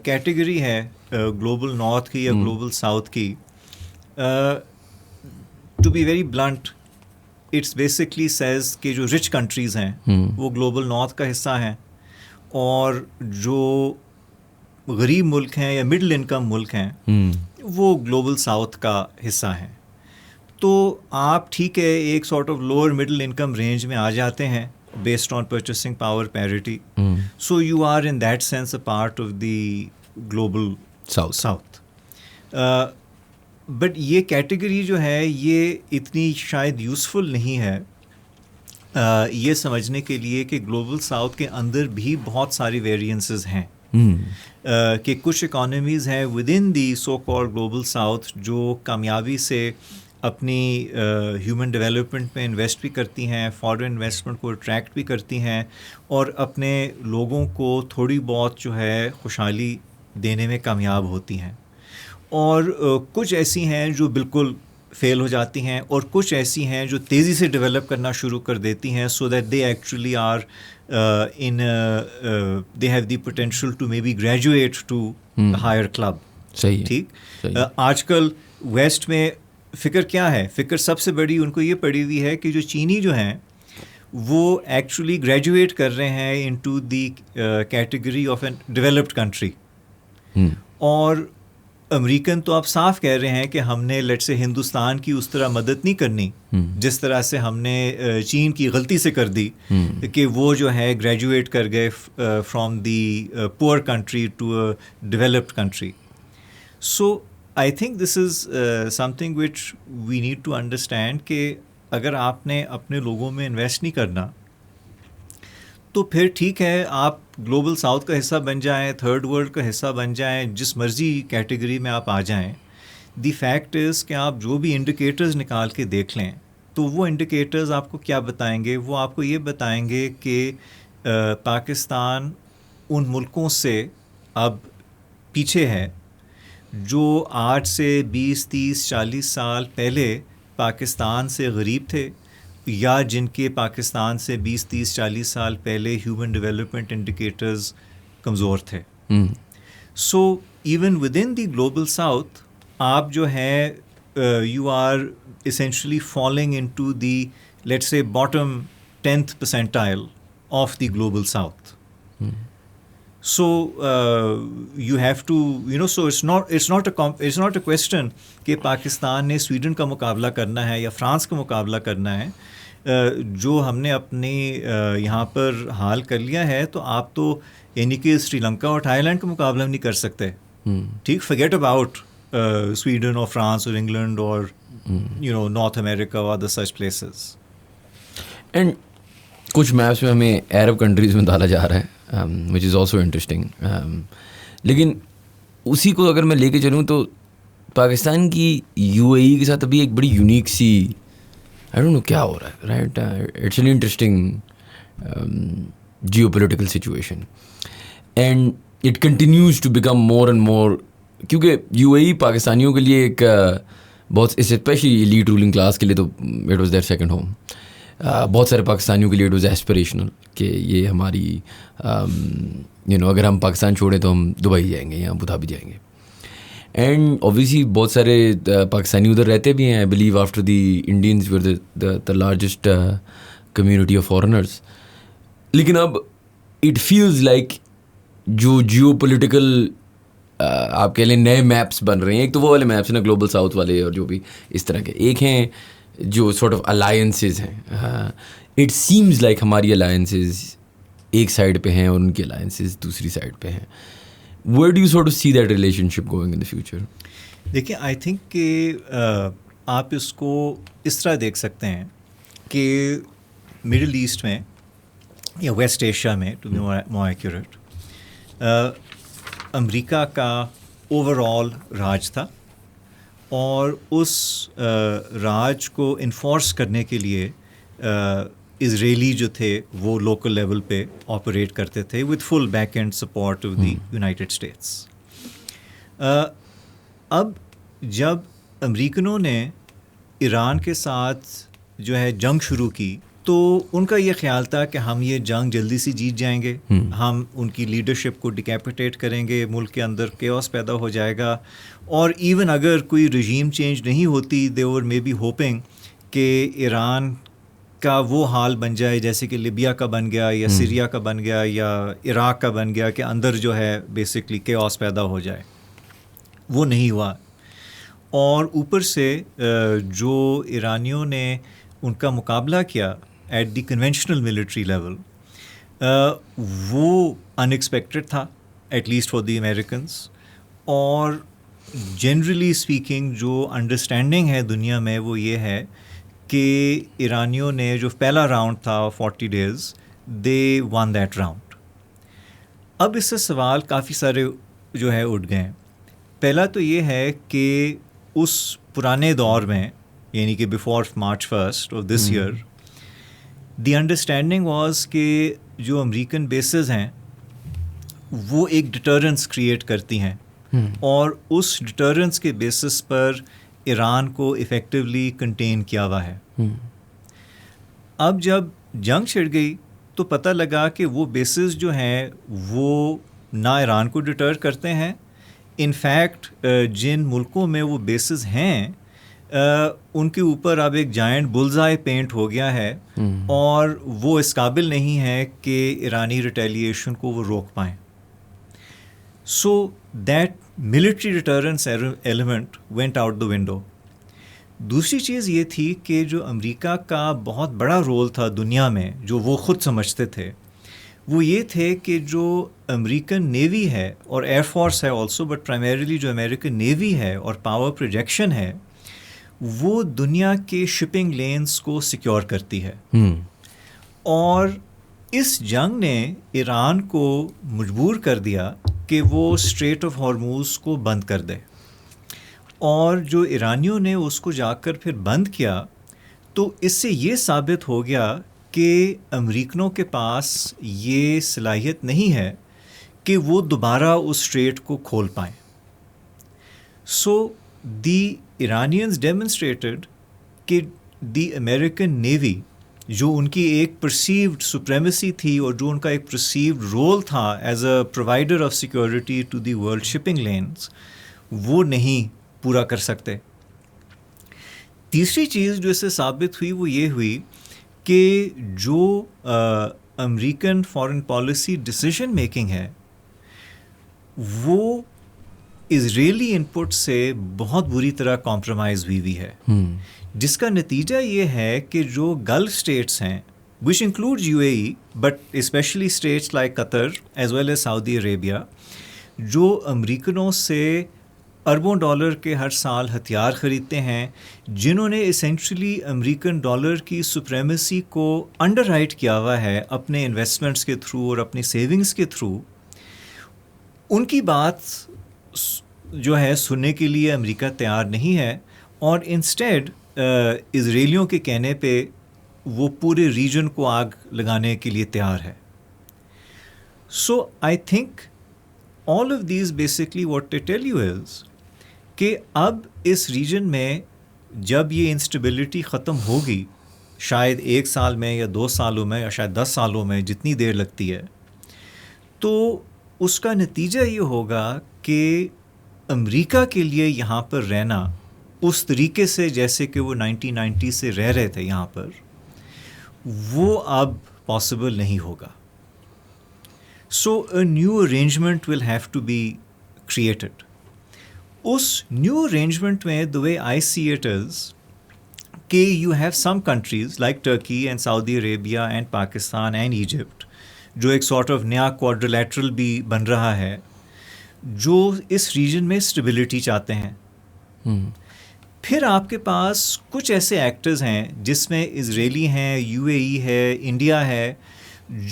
کیٹیگری ہے گلوبل نارتھ کی یا گلوبل ساؤتھ کی، to be very blunt it's basically says کہ جو رچ کنٹریز ہیں وہ گلوبل نارتھ کا حصہ ہیں، اور جو غریب ملک ہیں یا مڈل انکم ملک ہیں وہ گلوبل ساؤتھ کا حصہ ہیں. تو آپ ٹھیک ہے ایک sort of lower middle income range میں آ جاتے ہیں based on purchasing power parity, so you are in that sense a part of the Global South. But یہ کیٹیگری جو ہے یہ اتنی شاید یوزفل نہیں ہے یہ سمجھنے کے لیے کہ گلوبل ساؤتھ کے اندر بھی بہت ساری ویریئنسز ہیں، کہ کچھ اکانومیز ہیں with in the so call global south جو کامیابی سے اپنی ہیومن ڈیولپمنٹ میں انویسٹ بھی کرتی ہیں، فارن انویسٹمنٹ کو اٹریکٹ بھی کرتی ہیں، اور اپنے لوگوں کو تھوڑی بہت جو ہے خوشحالی دینے میں کامیاب ہوتی ہیں. اور کچھ ایسی ہیں جو بالکل فیل ہو جاتی ہیں، اور کچھ ایسی ہیں جو تیزی سے ڈیولپ کرنا شروع کر دیتی ہیں، so that they actually are in they have the potential to maybe graduate to higher club. صحیح ٹھیک. آج کل ویسٹ میں فکر کیا ہے؟ فکر سب سے بڑی ان کو یہ پڑی ہوئی ہے کہ جو چینی جو ہیں وہ ایکچولی گریجویٹ کر رہے ہیں into the category of an developed country, اور امریکن تو آپ صاف کہہ رہے ہیں کہ ہم نے لیٹ سے ہندوستان کی اس طرح مدد نہیں کرنی جس طرح سے ہم نے چین کی غلطی سے کر دی کہ وہ جو ہے گریجویٹ کر گئے from the poor country to a developed country. So I think this is something which we need to understand کہ اگر آپ نے اپنے لوگوں میں انویسٹ نہیں کرنا تو پھر ٹھیک ہے آپ گلوبل ساؤتھ کا حصہ بن جائیں، تھرڈ ورلڈ کا حصہ بن جائیں، جس مرضی کیٹیگری میں آپ آ جائیں. دی فیکٹ از کہ آپ جو بھی انڈیکیٹرز نکال کے دیکھ لیں تو وہ انڈیکیٹرز آپ کو کیا بتائیں گے؟ وہ آپ کو یہ بتائیں گے کہ پاکستان ان ملکوں سے اب پیچھے ہے جو آج سے 20, 30, 40 سال پہلے پاکستان سے غریب تھے، یا جن کے پاکستان سے 20, 30, 40 سال پہلے ہیومن ڈیولپمنٹ انڈیکیٹرز کمزور تھے. So even with in the Global south آپ جو ہے you are essentially falling into the, let's say, bottom 10th percentile of the global south. So you have to, so it's not a question کہ پاکستان نے سویڈن کا مقابلہ کرنا ہے یا فرانس کا مقابلہ کرنا ہے. جو ہم نے اپنے یہاں پر حال کر لیا ہے تو آپ تو یعنی کہ سری لنکا اور تھائی لینڈ کا مقابلہ نہیں کر سکتے. ٹھیک, forget about Sweden or France or England or North America or other such places. And کچھ میپس میں ہمیں عرب کنٹریز میں ڈالا جا رہا ہے وچ از آلسو انٹرسٹنگ. لیکن اسی کو اگر میں لے کے چلوں تو پاکستان کی UAE کے ساتھ ابھی ایک بڑی unique C I don't know کیا ہو رہا ہے, right. It's an interesting geopolitical situation and it continues to become more and more, کیونکہ UAE پاکستانیوں کے لیے ایک بہت اسپیشلی ایلیٹ رولنگ کلاس کے لیے تو it was there second home. بہت سارے پاکستانیوں کے لیے اٹ واز ایسپریشنل کہ یہ ہماری اگر ہم پاکستان چھوڑیں تو ہم دبئی جائیں گے یا ابو دھابی جائیں گے. اینڈ اوبویسلی بہت سارے پاکستانی ادھر رہتے بھی ہیں. I believe after the Indians were the largest community of foreigners. لیکن اب اٹ فیلز لائک جو جیو پولیٹیکل آپ کہہ لیں نئے میپس بن رہے ہیں. ایک تو وہ والے میپس ہیں نا گلوبل ساؤتھ والے اور جو بھی اس طرح کے, ایک ہیں جو سارٹ آف الائنسز ہیں. اٹ سیمز لائک ہماری الائنسز ایک سائڈ پہ ہیں اور ان کی الائنسز دوسری سائڈ پہ ہیں. Where do you sort of see that relationship going in the future? دیکھیں, آئی تھنک کہ آپ اس کو اس طرح دیکھ سکتے ہیں کہ مڈل ایسٹ میں یا ویسٹ ایشیا میں ٹو بی مور ایکوریٹ, امریکہ کا اوور آل راج تھا اور اس راج کو انفورس کرنے کے لیے اسرائیلی جو تھے وہ لوکل لیول پہ آپریٹ کرتے تھے with full back and support of the United States. اب جب امریکنوں نے ایران کے ساتھ جو ہے جنگ شروع کی تو ان کا یہ خیال تھا کہ ہم یہ جنگ جلدی سے جیت جائیں گے, ہم ان کی لیڈرشپ کو ڈیکیپیٹیٹ کریں گے, ملک کے اندر کیوس پیدا ہو جائے گا, اور ایون اگر کوئی رجیم چینج نہیں ہوتی دے ور مے بی ہوپنگ کہ ایران کا وہ حال بن جائے جیسے کہ لیبیا کا بن گیا یا سیریا کا بن گیا یا عراق کا بن گیا کہ اندر جو ہے بیسکلی کیوس پیدا ہو جائے. وہ نہیں ہوا. اور اوپر سے جو ایرانیوں نے ان کا مقابلہ کیا at the conventional military level وہ ان ایکسپیکٹڈ تھا at least for the Americans. اور جنرلی اسپیکنگ جو انڈرسٹینڈنگ ہے دنیا میں وہ یہ ہے کہ ایرانیوں نے جو پہلا راؤنڈ تھا 40 days they one that round. اب اس سے سوال کافی سارے جو ہے اٹھ گئے. پہلا تو یہ ہے کہ اس پرانے دور میں یعنی کہ before March 1st of this year the understanding was کہ جو امریکن بیسز ہیں وہ ایک ڈٹرنس کریٹ کرتی ہیں اور اس ڈٹرنس کے بیسس پر ایران کو ایفیکٹولی کنٹین کیا ہوا ہے. اب جب جنگ چھڑ گئی تو پتہ لگا کہ وہ بیسز جو ہیں وہ نہ ایران کو ڈٹر کرتے ہیں. انفیکٹ جن ملکوں میں وہ بیسز ہیں ان کے اوپر اب ایک جائنٹ بلزائے پینٹ ہو گیا ہے اور وہ اس قابل نہیں ہے کہ ایرانی ریٹیلیشن کو وہ روک پائیں. So that military deterrence element went out the window. دوسری چیز یہ تھی کہ جو امریکہ کا بہت بڑا رول تھا دنیا میں جو وہ خود سمجھتے تھے وہ یہ تھے کہ جو امریکن نیوی ہے اور ایئر فورس ہے آلسو بٹ پرائمریلی جو امریکن نیوی ہے اور پاور پروجیکشن ہے وہ دنیا کے شپنگ لینز کو سیکیور کرتی ہے. اور اس جنگ نے ایران کو مجبور کر دیا کہ وہ اسٹریٹ آف ہارموز کو بند کر دے. اور جو ایرانیوں نے اس کو جا کر پھر بند کیا تو اس سے یہ ثابت ہو گیا کہ امریکنوں کے پاس یہ صلاحیت نہیں ہے کہ وہ دوبارہ اس اسٹریٹ کو کھول پائیں. سو دی ایرانینز ڈیمونسٹریٹڈ کہ دی امریکن نیوی جو ان کی ایک پرسیوڈ سپریمیسی تھی اور جو ان کا ایک پرسیوڈ رول تھا as a provider of security to the world shipping lanes وہ نہیں پورا کر سکتے. تیسری چیز جو اس سے ثابت ہوئی وہ یہ ہوئی کہ جو American foreign policy decision making ہے وہ اسرائیلی ان پٹ سے بہت بری طرح کمپرومائز ہوئی ہے، جس کا نتیجہ یہ ہے کہ جو گلف اسٹیٹس ہیں which include UAE but especially states like Qatar as well as Saudi Arabia, جو امریکنوں سے اربوں ڈالر کے ہر سال ہتھیار خریدتے ہیں، جنہوں نے اسینشلی امریکن ڈالر کی سپریمیسی کو انڈر رائٹ کیا ہوا ہے اپنے انویسٹمنٹس کے تھرو اور اپنی سیونگس کے تھرو، ان کی بات جو ہے سننے کے لیے امریکہ تیار نہیں ہے، اور انسٹیڈ اسرائیلیوں کے کہنے پہ وہ پورے ریجن کو آگ لگانے کے لیے تیار ہے. So I think all of these basically what to tell you is کہ اب اس ریجن میں جب یہ انسٹیبلٹی ختم ہوگی، شاید 1 سال میں یا 2 سالوں میں یا شاید 10 سالوں میں، جتنی دیر لگتی ہے، تو اس کا نتیجہ یہ ہوگا کہ امریکہ کے لیے یہاں پر رہنا اس طریقے سے جیسے کہ وہ 1990 سے رہ رہے تھے یہاں پر، وہ اب پاسبل نہیں ہوگا. So a new arrangement will have to be created. اس نیو ارینجمنٹ میں the way I see it is کہ you have some countries like Turkey and Saudi Arabia and Pakistan and Egypt جو ایک sort of نیا quadrilateral بھی بن رہا ہے، جو اس ریجن میں اسٹیبلٹی چاہتے ہیں. پھر آپ کے پاس کچھ ایسے ایکٹرز ہیں جس میں اسرائیلی ہیں، UAE ہے، انڈیا ہے،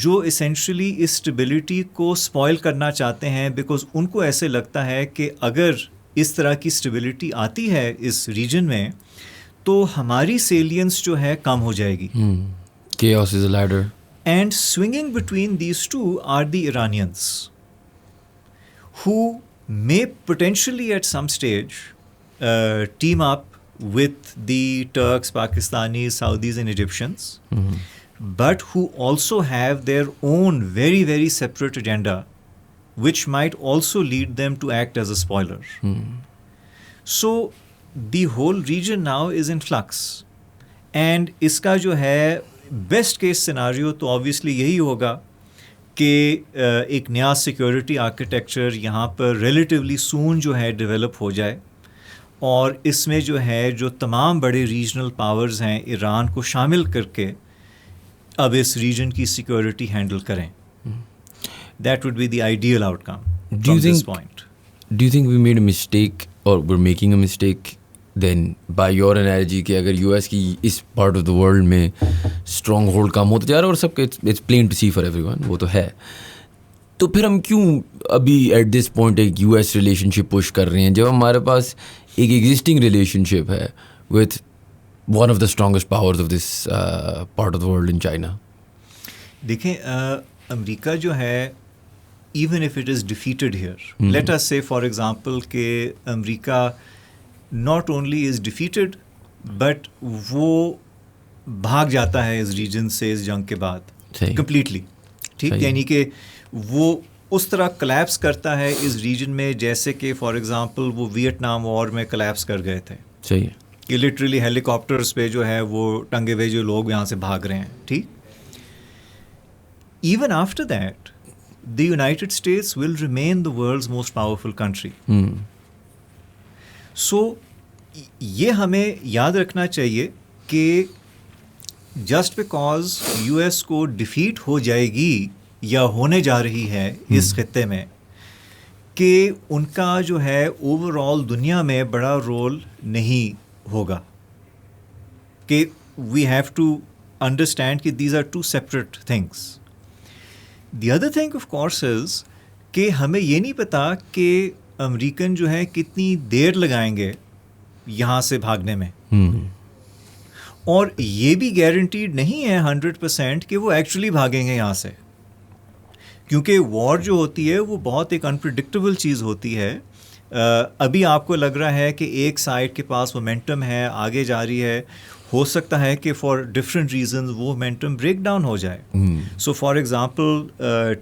جو اسینشلی اس اسٹیبلٹی کو اسپوائل کرنا چاہتے ہیں، بیکاز ان کو ایسے لگتا ہے کہ اگر اس طرح کی اسٹیبلٹی آتی ہے اس ریجن میں تو ہماری سیلینس جو ہے کم ہو جائے گی. Chaos is a ladder. And swinging between these two are the Iranians, who may potentially at some stage team up with the Turks, Pakistanis, Saudis and Egyptians, but who also have their own very, very separate agenda, which might also lead them to act as a spoiler. So the whole region now is in flux. And اس کا جو ہے بیسٹ کیس سیناریو تو آبویسلی یہی ہوگا کہ ایک نیا سیکیورٹی آرکیٹیکچر یہاں پر ریلیٹیولی سون جو ہے ڈیولپ ہو جائے، اور اس میں جو ہے جو تمام بڑے ریجنل پاورز ہیں ایران کو شامل کر کے اب اس ریجن کی سیکیورٹی ہینڈل کریں. That would be the ideal outcome from this point. Do you think we made a mistake or we're making a mistake then by your analogy کہ اگر US کی اس part of the world میں strong hold کم ہوتا جا رہا ہے اور سب کے it's plain to see for everyone، وہ تو ہے، تو پھر ہم کیوں ابھی ایٹ دس پوائنٹ ایک US ریلیشن شپ پش کر رہے ہیں جب ہمارے پاس ایک ایگزسٹنگ ریلیشن شپ ہے with one of the strongest powers of this part of the world in China؟ دیکھیں امریکہ جو ہے even if it is defeated here, let us say for example کہ امریکہ not only is defeated but وہ بھاگ جاتا ہے اس ریجن سے اس جنگ کے بعد کمپلیٹلی، ٹھیک، یعنی کہ وہ اس طرح کلیپس کرتا ہے اس ریجن میں جیسے کہ فار ایگزامپل وہ ویٹنام وار میں کلیپس کر گئے تھے. صحیح ہے کہ لٹرلی ہیلی کاپٹرس پہ جو ہے وہ ٹنگے ہوئے جو لوگ یہاں سے بھاگ رہے ہیں، ٹھیک. Even after that the United States will remain the world's most powerful country. So یہ ہمیں یاد رکھنا چاہیے کہ just because US کو ڈیفیٹ ہو جائے گی یا ہونے جا رہی ہے اس خطے میں، کہ ان کا جو ہے اوور آل دنیا میں بڑا رول نہیں ہوگا. کہ we have to understand کہ these are two separate things. The other thing of course is کہ ہمیں یہ نہیں پتا کہ امریکن جو ہے کتنی دیر لگائیں گے یہاں سے بھاگنے میں، اور یہ بھی گارنٹیڈ نہیں ہے 100% کہ وہ ایکچولی بھاگیں گے یہاں سے، کیونکہ وار جو ہوتی ہے وہ بہت ایک انپریڈکٹیبل چیز ہوتی ہے. ابھی آپ کو لگ رہا ہے کہ ایک سائڈ کے پاس مومنٹم ہے، آگے جا رہی ہے، ہو سکتا ہے کہ فار ڈفرینٹ ریزنز وہ مومنٹم بریک ڈاؤن ہو جائے. سو فار ایگزامپل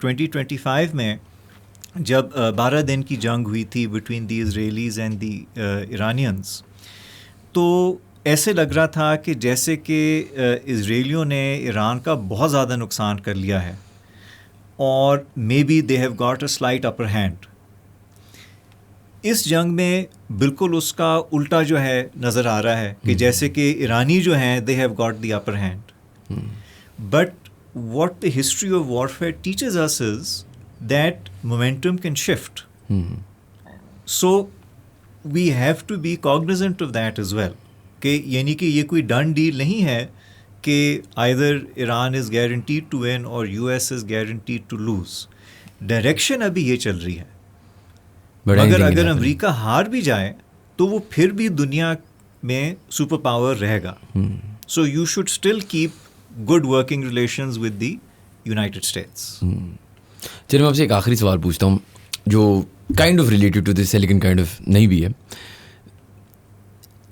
2025 میں جب 12 دن کی جنگ ہوئی تھی بٹوین دی اسرائیلیز اینڈ دی ایرانینس، تو ایسے لگ رہا تھا کہ جیسے کہ اسرائیلیوں نے ایران کا بہت زیادہ نقصان کر لیا ہے اور maybe they have got a slight upper hand. اس جنگ میں بالکل اس کا الٹا جو ہے نظر آ رہا ہے کہ جیسے کہ ایرانی جو ہیں they have got the upper hand. But what the history of warfare teaches us is that momentum can shift. So we have to be cognizant of that as well کہ یعنی کہ یہ کوئی ڈن ڈیل نہیں ہے کہ either Iran is guaranteed to win or U S is guaranteed to lose. Direction ابھی یہ چل رہی ہے. مگر اگر امریکہ ہار بھی جائے تو وہ پھر بھی دنیا میں سپر پاور رہے گا. So you should still keep good working relations with the United States. چلیے میں آپ سے ایک آخری سوال پوچھتا ہوں جو kind of related to this ہے لیکن کائنڈ آف نہیں بھی ہے.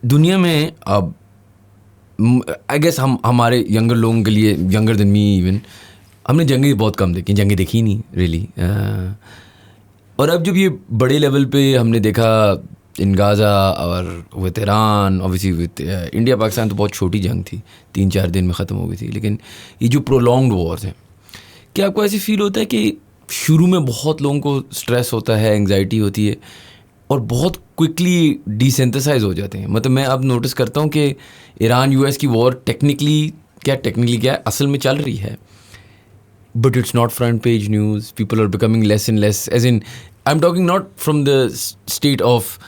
دنیا میں اب آئی گیس ہمارے ینگر لوگوں کے لیے ینگر دین می ایون ہم نے جنگیں بہت کم دیکھی, جنگیں دیکھی نہیں ریئلی. اور اب جب یہ بڑے لیول پہ ہم نے دیکھا ان غازہ اور with Iran obviously with India Pakistan تو بہت چھوٹی جنگ تھی, 3-4 دن میں ختم ہو گئی تھی. لیکن یہ جو پرولونگڈ وارز ہیں, کیا آپ کو ایسے فیل ہوتا ہے کہ شروع میں بہت لوگوں کو اسٹریس ہوتا ہے, انگزائٹی ہوتی ہے اور بہت کوئکلی ڈی سینتھسائز ہو جاتے ہیں؟ مطلب میں اب نوٹس کرتا ہوں کہ ایران یو ایس کی وار ٹیکنیکلی کیا اصل میں چل رہی ہے, but it's not front page news. People are becoming less and less, as in I am talking not from the state of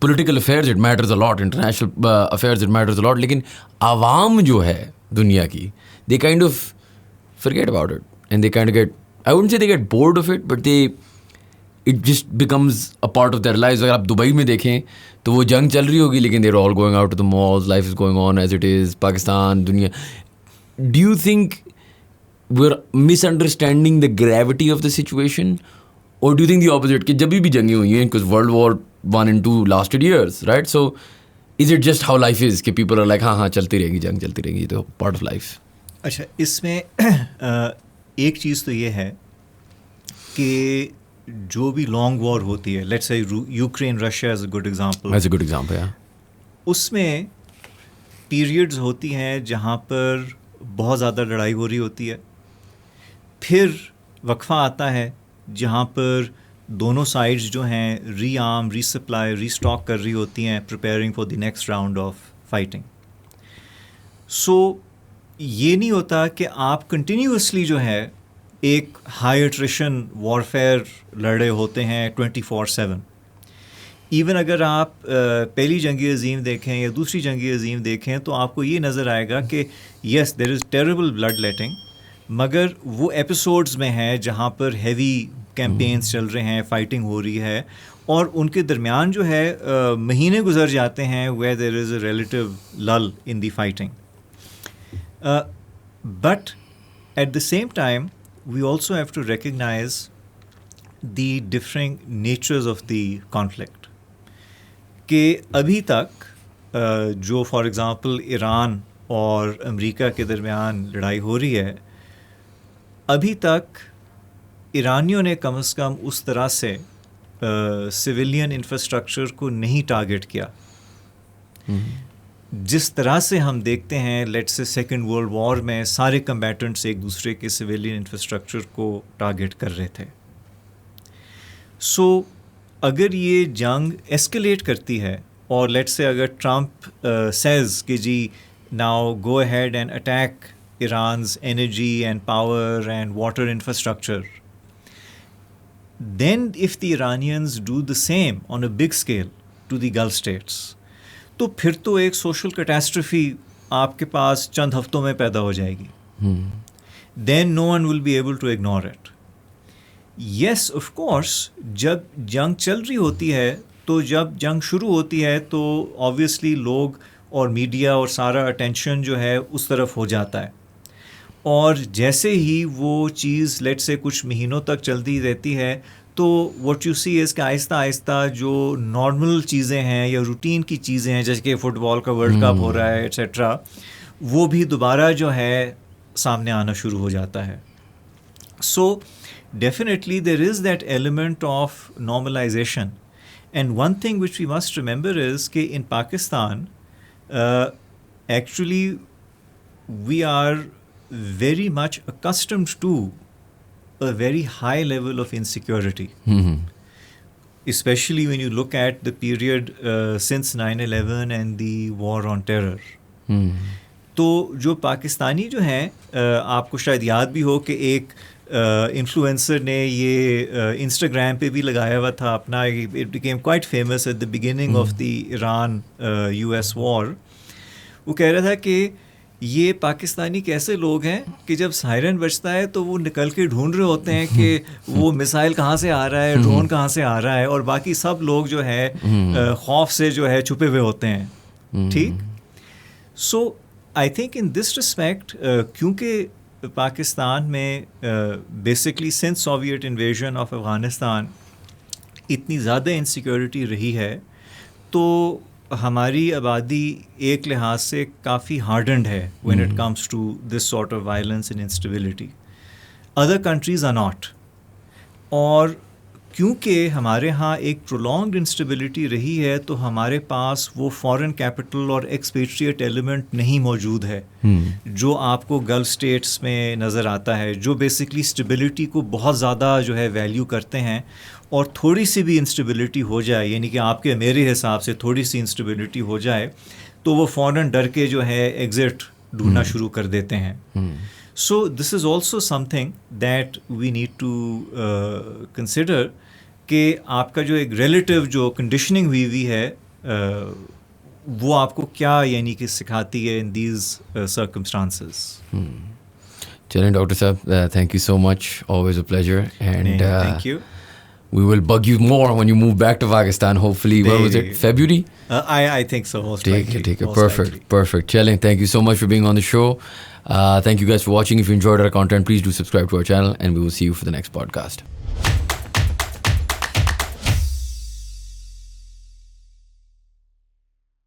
political affairs it matters a lot, international affairs it matters a lot, لیکن عوام جو ہے دنیا کی they kind of forget about it and they kind of get, I wouldn't say they get bored of it, but it just becomes a part of their lives. اگر آپ دبئی میں دیکھیں تو وہ جنگ چل رہی ہوگی لیکن they're all going out to the malls, life is going on as it is. Pakistan, دنیا, do you think we're misunderstanding the gravity of the situation or do you think the opposite کہ جبھی بھی جنگیں ہوئی ہیں because World War I and II lasted years, right? So is it just how life is کہ people are like ہاں چلتی رہے گی, جنگ چلتی رہے گی, تو part of life. اچھا, اس میں ایک چیز تو یہ ہے کہ جو بھی لانگ وار ہوتی ہے, let's say Ukraine Russia is a good example, اس میں پیریڈز ہوتی ہیں جہاں پر بہت زیادہ لڑائی ہو رہی ہوتی ہے, پھر وقفہ آتا ہے جہاں پر دونوں سائڈز جو ہیں ری آرم, ری سپلائی, ری اسٹاک کر رہی ہوتی ہیں, preparing for the next round of fighting. So یہ نہیں ہوتا کہ آپ کنٹینیوسلی جو ہے ایک ہائی ایٹریشن وارفیئر لڑ رہے ہوتے ہیں 24/7. ایون اگر آپ پہلی جنگی عظیم دیکھیں یا دوسری جنگی عظیم دیکھیں تو آپ کو یہ نظر آئے گا کہ یس دیر از ٹیریبل بلڈ لیٹنگ, مگر وہ ایپیسوڈز میں ہے جہاں پر ہیوی کیمپینز چل رہے ہیں, فائٹنگ ہو رہی ہے, اور ان کے درمیان جو ہے مہینے گزر جاتے ہیں where there is a relative Lal in the fighting. But at the same time, we also have to recognize the differing natures of the conflict. کہ ابھی تک جو فار ایگزامپل ایران اور امریکہ کے درمیان لڑائی ہو رہی ہے, ابھی تک ایرانیوں نے کم از کم اس طرح سے سویلین انفراسٹرکچر کو نہیں ٹارگٹ کیا جس طرح سے ہم دیکھتے ہیں let's say second world war میں سارے کمبیٹنٹس ایک دوسرے کے سویلین انفراسٹرکچر کو ٹارگٹ کر رہے تھے. سو اگر یہ جنگ ایسکلیٹ کرتی ہے اور لیٹس سے اگر ٹرمپ سیز کہ جی now go ahead and attack Iran's energy and power and water infrastructure, then if the Iranians do the same on a big scale to the Gulf states, تو پھر تو ایک سوشل کیٹاسٹرفی آپ کے پاس چند ہفتوں میں پیدا ہو جائے گی. Then no one will be able to ignore it. Yes of course جب جنگ چل رہی ہوتی ہے تو جب جنگ شروع ہوتی ہے تو آبویسلی لوگ اور میڈیا اور سارا اٹینشن جو ہے اس طرف ہو جاتا ہے, اور جیسے ہی وہ چیز لیٹ سے کچھ مہینوں تک چلتی رہتی ہے تو واٹ یو سی از کہ آہستہ آہستہ جو نارمل چیزیں ہیں یا روٹین کی چیزیں ہیں جیسے کہ فٹ بال کا ورلڈ کپ ہو رہا ہے ایٹسیٹرا, وہ بھی دوبارہ جو ہے سامنے آنا شروع ہو جاتا ہے. So definitely there is that element of normalization. And one thing which we must remember is کہ in Pakistan Actually, we are very much accustomed to a very high level of insecurity, especially when you look at the period since 9/11 and the war on terror. تو جو پاکستانی جو ہیں, آپ کو شاید یاد بھی ہو کہ ایک انفلوئنسر نے یہ انسٹاگرام پہ بھی لگایا ہوا تھا اپنا, it became quite famous at the beginning of the Iran US war. وہ کہہ رہا تھا کہ یہ پاکستانی کیسے لوگ ہیں کہ جب سائرن بجتا ہے تو وہ نکل کے ڈھونڈ رہے ہوتے ہیں کہ وہ میسائل کہاں سے آ رہا ہے, ڈرون کہاں سے آ رہا ہے, اور باقی سب لوگ جو ہے خوف سے جو ہے چھپے ہوئے ہوتے ہیں. ٹھیک. سو I think in this respect, کیونکہ پاکستان میں basically since Soviet invasion of Afghanistan اتنی زیادہ انسیکیورٹی رہی ہے, تو ہماری آبادی ایک لحاظ سے کافی ہارڈنڈ ہے when it comes to this sort of violence and instability. Other countries are not. اور کیونکہ ہمارے ہاں ایک پرولونگڈ انسٹیبلٹی رہی ہے تو ہمارے پاس وہ فارن کیپٹل اور ایکسپیٹریٹ ایلیمنٹ نہیں موجود ہے جو آپ کو گلف اسٹیٹس میں نظر آتا ہے, جو بیسکلی اسٹیبلٹی کو بہت زیادہ جو ہے ویلیو کرتے ہیں, اور تھوڑی سی بھی انسٹیبلٹی ہو جائے, یعنی کہ آپ کے میرے حساب سے تھوڑی سی انسٹیبلٹی ہو جائے تو وہ فوراً ڈر کے جو ہے ایگزٹ ڈھونڈنا شروع کر دیتے ہیں. So this is also something that we need to consider کہ آپ کا جو ایک ریلیٹیو جو کنڈیشننگ ہوئی ہے وہ آپ کو کیا یعنی کہ سکھاتی ہے ان دیز سرکمسٹانسز. چلیں ڈاکٹر صاحب, thank you so much, always a pleasure, and thank you. We will bug you more when you move back to Pakistan, hopefully. What was it, February? I think so, most likely. Take it. Perfect. Chilling. Thank you so much for being on the show. Thank you guys for watching. If you enjoyed our content, please do subscribe to our channel, and we will see you for the next podcast.